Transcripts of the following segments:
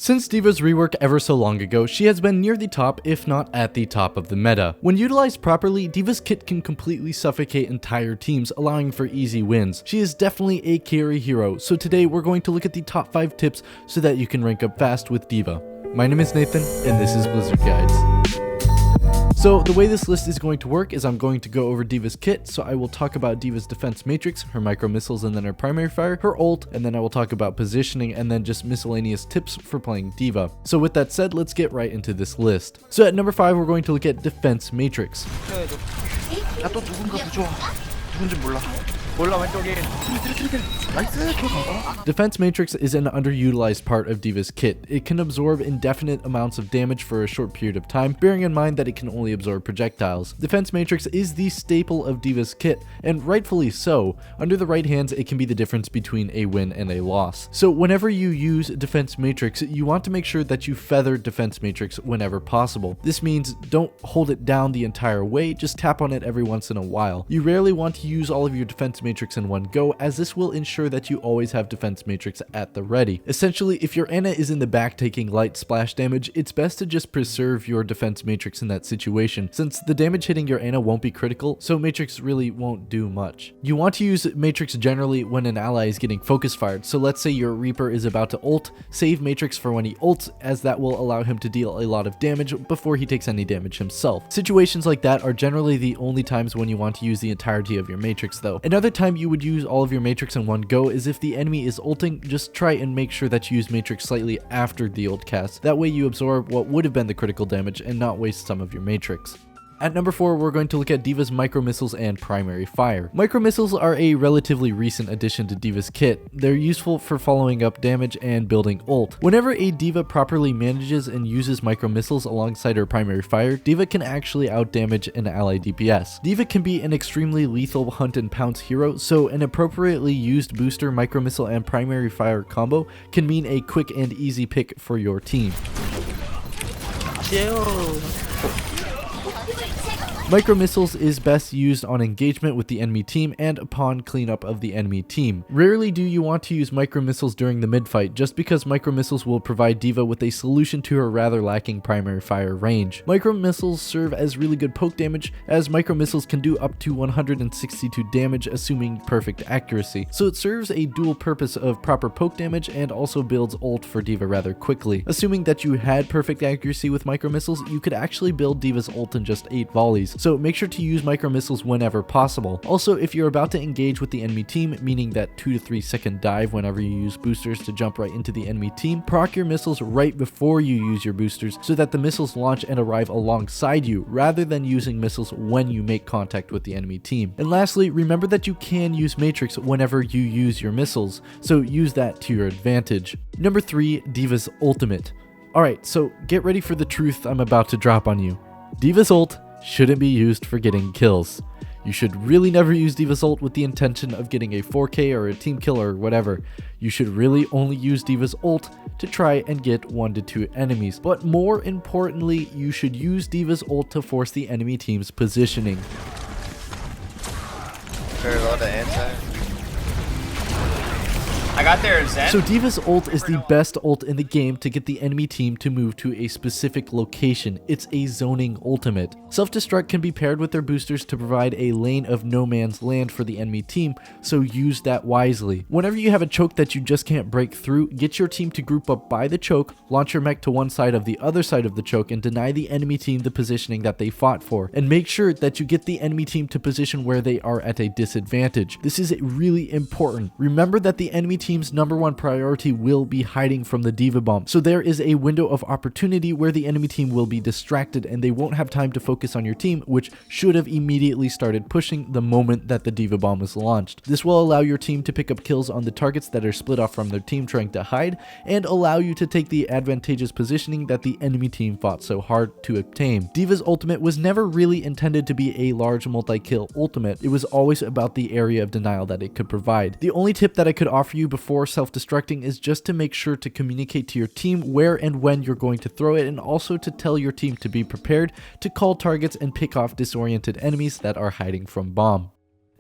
Since D.Va's rework ever so long ago, she has been near the top, if not at the top of the meta. When utilized properly, D.Va's kit can completely suffocate entire teams, allowing for easy wins. She is definitely a carry hero, so today we're going to look at the top 5 tips so that you can rank up fast with D.Va. My name is Nathan, and this is Blizzard Guides. So the way this list is going to work is I'm going to go over D.Va's kit, so I will talk about D.Va's defense matrix, her micro missiles and then her primary fire, her ult, and then I will talk about positioning and then just miscellaneous tips for playing D.Va. So with that said, let's get right into this list. So at number 5, we're going to look at defense matrix. 야또 누군가 부좋아. 누군지 몰라. 몰라 왼쪽에. 나이스. Defense matrix is an underutilized part of D.Va's kit. It can absorb indefinite amounts of damage for a short period of time, bearing in mind that it can only absorb projectiles. Defense matrix is the staple of D.Va's kit, and rightfully so. Under the right hands, it can be the difference between a win and a loss. So whenever you use defense matrix, you want to make sure that you feather defense matrix whenever possible. This means don't hold it down the entire way, just tap on it every once in a while. You rarely want to use all of your defense matrix in one go, as this will ensure that you always have defense matrix at the ready. Essentially, if your Ana is in the back taking light splash damage, it's best to just preserve your defense matrix in that situation, since the damage hitting your Ana won't be critical, so matrix really won't do much. You want to use matrix generally when an ally is getting focus fired, so let's say your Reaper is about to ult, save matrix for when he ults, as that will allow him to deal a lot of damage before he takes any damage himself. Situations like that are generally the only times when you want to use the entirety of your matrix though. Another time you would use all of your matrix in one go is if the enemy is ulting, just try and make sure that you use matrix slightly after the ult cast. That way you absorb what would have been the critical damage and not waste some of your matrix. At number 4, we're going to look at D.Va's micro missiles and primary fire. Micro missiles are a relatively recent addition to D.Va's kit. They're useful for following up damage and building ult. Whenever a D.Va properly manages and uses micro missiles alongside her primary fire, D.Va can actually outdamage an ally DPS. D.Va can be an extremely lethal hunt and pounce hero, so an appropriately used booster, micro missile, and primary fire combo can mean a quick and easy pick for your team. Micro missiles is best used on engagement with the enemy team and upon cleanup of the enemy team. Rarely do you want to use micro missiles during the mid-fight, just because micro missiles will provide D.Va with a solution to her rather lacking primary fire range. Micro missiles serve as really good poke damage, as micro missiles can do up to 162 damage assuming perfect accuracy. So it serves a dual purpose of proper poke damage and also builds ult for D.Va rather quickly. Assuming that you had perfect accuracy with micro missiles, you could actually build D.Va's ult in just 8 volleys. So make sure to use micro missiles whenever possible. Also, if you're about to engage with the enemy team, meaning that 2 to 3 second dive whenever you use boosters to jump right into the enemy team, proc your missiles right before you use your boosters so that the missiles launch and arrive alongside you, rather than using missiles when you make contact with the enemy team. And lastly, remember that you can use matrix whenever you use your missiles, so use that to your advantage. Number 3, D.Va's ultimate. Alright, so get ready for the truth I'm about to drop on you. D.Va's ult shouldn't be used for getting kills. You should really never use D.Va's ult with the intention of getting a 4K or a team kill or whatever. You should really only use D.Va's ult to try and get 1 to 2 enemies. But more importantly, you should use D.Va's ult to force the enemy team's positioning. Very low to answer. I got there, Zen. So D.Va's ult is the best ult in the game to get the enemy team to move to a specific location. It's a zoning ultimate. Self-destruct can be paired with their boosters to provide a lane of no man's land for the enemy team, so use that wisely. Whenever you have a choke that you just can't break through, get your team to group up by the choke, launch your mech to one side of the other side of the choke, and deny the enemy team the positioning that they fought for. And make sure that you get the enemy team to position where they are at a disadvantage. This is really important. Remember that the enemy team's number 1 priority will be hiding from the D.Va bomb, so there is a window of opportunity where the enemy team will be distracted and they won't have time to focus on your team, which should have immediately started pushing the moment that the D.Va bomb was launched. This will allow your team to pick up kills on the targets that are split off from their team trying to hide, and allow you to take the advantageous positioning that the enemy team fought so hard to obtain. D.Va's ultimate was never really intended to be a large multi-kill ultimate. It was always about the area of denial that it could provide. The only tip that I could offer you before self-destructing is just to make sure to communicate to your team where and when you're going to throw it, and also to tell your team to be prepared to call targets and pick off disoriented enemies that are hiding from bomb.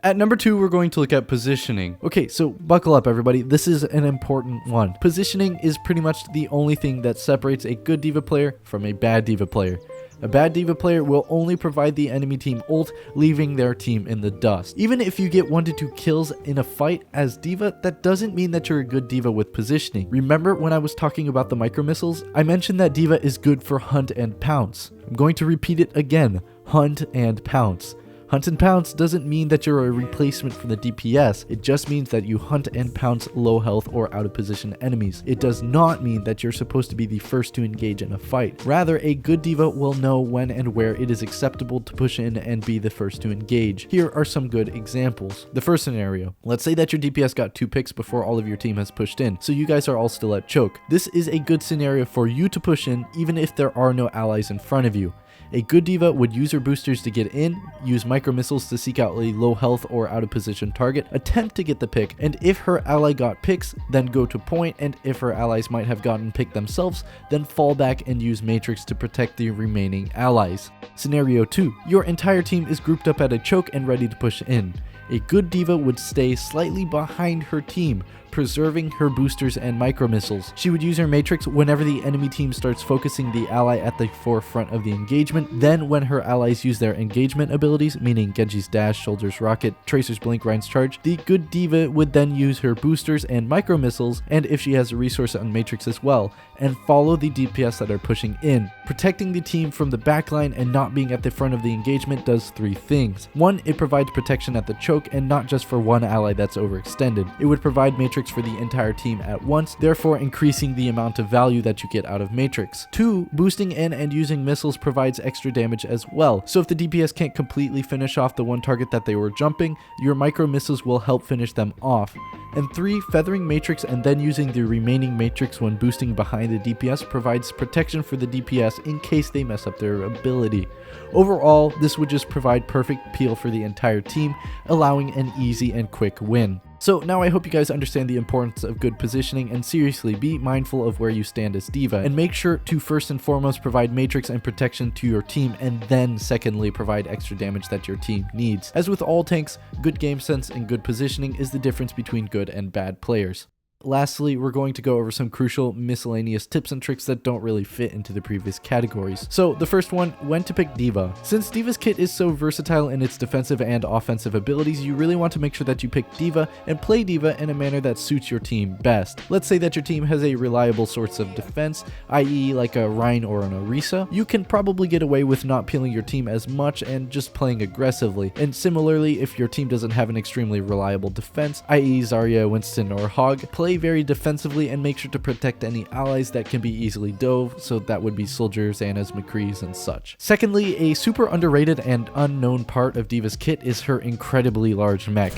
At number 2, we're going to look at positioning. Okay, so buckle up everybody, this is an important one. Positioning is pretty much the only thing that separates a good D.Va player from a bad D.Va player. A bad D.Va player will only provide the enemy team ult, leaving their team in the dust. Even if you get 1 to 2 kills in a fight as D.Va, that doesn't mean that you're a good D.Va with positioning. Remember when I was talking about the micro missiles? I mentioned that D.Va is good for hunt and pounce. I'm going to repeat it again, hunt and pounce. Hunt and pounce doesn't mean that you're a replacement for the DPS, it just means that you hunt and pounce low health or out of position enemies. It does not mean that you're supposed to be the first to engage in a fight. Rather, a good D.Va will know when and where it is acceptable to push in and be the first to engage. Here are some good examples. The first scenario. Let's say that your DPS got 2 picks before all of your team has pushed in, so you guys are all still at choke. This is a good scenario for you to push in even if there are no allies in front of you. A good D.Va would use her boosters to get in, use micro missiles to seek out a low health or out of position target, attempt to get the pick, and if her ally got picks, then go to point, and if her allies might have gotten pick themselves, then fall back and use Matrix to protect the remaining allies. Scenario 2. Your entire team is grouped up at a choke and ready to push in. A good D.Va would stay slightly behind her team, preserving her boosters and micro missiles. She would use her Matrix whenever the enemy team starts focusing the ally at the forefront of the engagement. Then when her allies use their engagement abilities, meaning Genji's dash, Soldier's rocket, Tracer's blink, Rein's charge, the good D.Va would then use her boosters and micro missiles, and if she has a resource on Matrix as well, and follow the DPS that are pushing in. Protecting the team from the backline and not being at the front of the engagement does 3 things. 1, it provides protection at the choke and not just for one ally that's overextended. It would provide Matrix for the entire team at once, therefore increasing the amount of value that you get out of Matrix. 2, boosting in and using missiles provides extra damage as well. So if the DPS can't completely finish off the one target that they were jumping, your micro missiles will help finish them off. And 3, feathering Matrix and then using the remaining Matrix when boosting behind the DPS provides protection for the DPS in case they mess up their ability. Overall, this would just provide perfect peel for the entire team, allowing an easy and quick win. So now I hope you guys understand the importance of good positioning, and seriously be mindful of where you stand as D.Va, and make sure to first and foremost provide Matrix and protection to your team, and then secondly provide extra damage that your team needs. As with all tanks, good game sense and good positioning is the difference between good and bad players. Lastly, we're going to go over some crucial miscellaneous tips and tricks that don't really fit into the previous categories. So the first one, when to pick D.Va. Since D.Va's kit is so versatile in its defensive and offensive abilities, you really want to make sure that you pick D.Va and play D.Va in a manner that suits your team best. Let's say that your team has a reliable source of defense, i.e. like a Rein or an Orisa. You can probably get away with not peeling your team as much and just playing aggressively. And similarly, if your team doesn't have an extremely reliable defense, i.e. Zarya, Winston, or Hog, play very defensively and make sure to protect any allies that can be easily dove, so that would be Soldiers, Annas, McCrees, and such. Secondly, a super underrated and unknown part of D.Va's kit is her incredibly large mech.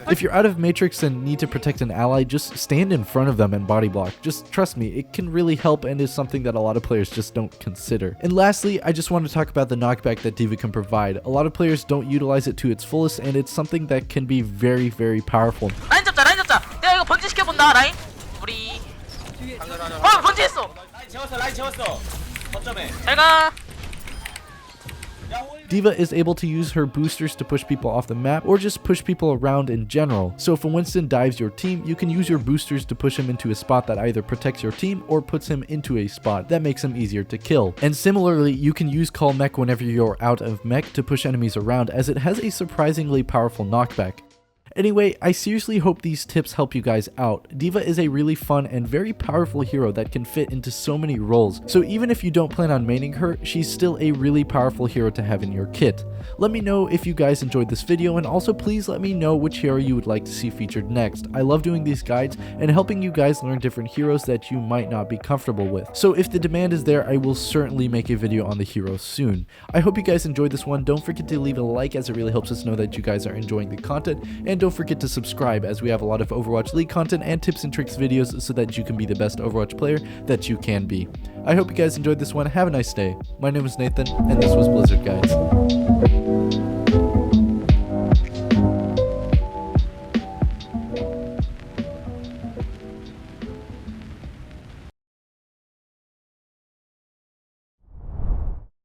If you're out of Matrix and need to protect an ally, just stand in front of them and body block. Just trust me, it can really help and is something that a lot of players just don't consider. And lastly, I just want to talk about the knockback that D.Va can provide. A lot of players don't utilize it to its fullest, and it's something that can be very, very powerful. 라인 잡자 라인 잡자 내가 이거 번지 시켜본다 라인 우리 번지했어 라인 채웠어 거점에 잘가 D.Va is able to use her boosters to push people off the map or just push people around in general. So if a Winston dives your team, you can use your boosters to push him into a spot that either protects your team or puts him into a spot that makes him easier to kill. And similarly, you can use Call Mech whenever you're out of mech to push enemies around, as it has a surprisingly powerful knockback. Anyway, I seriously hope these tips help you guys out. D.Va is a really fun and very powerful hero that can fit into so many roles, so even if you don't plan on maining her, she's still a really powerful hero to have in your kit. Let me know if you guys enjoyed this video, and also please let me know which hero you would like to see featured next. I love doing these guides and helping you guys learn different heroes that you might not be comfortable with. So if the demand is there, I will certainly make a video on the hero soon. I hope you guys enjoyed this one. Don't forget to leave a like, as it really helps us know that you guys are enjoying the content, and don't forget to subscribe, as we have a lot of Overwatch League content and tips and tricks videos so that you can be the best Overwatch player that you can be. I hope you guys enjoyed this one. Have a nice day. My name is Nathan, and this was Blizzard, guys.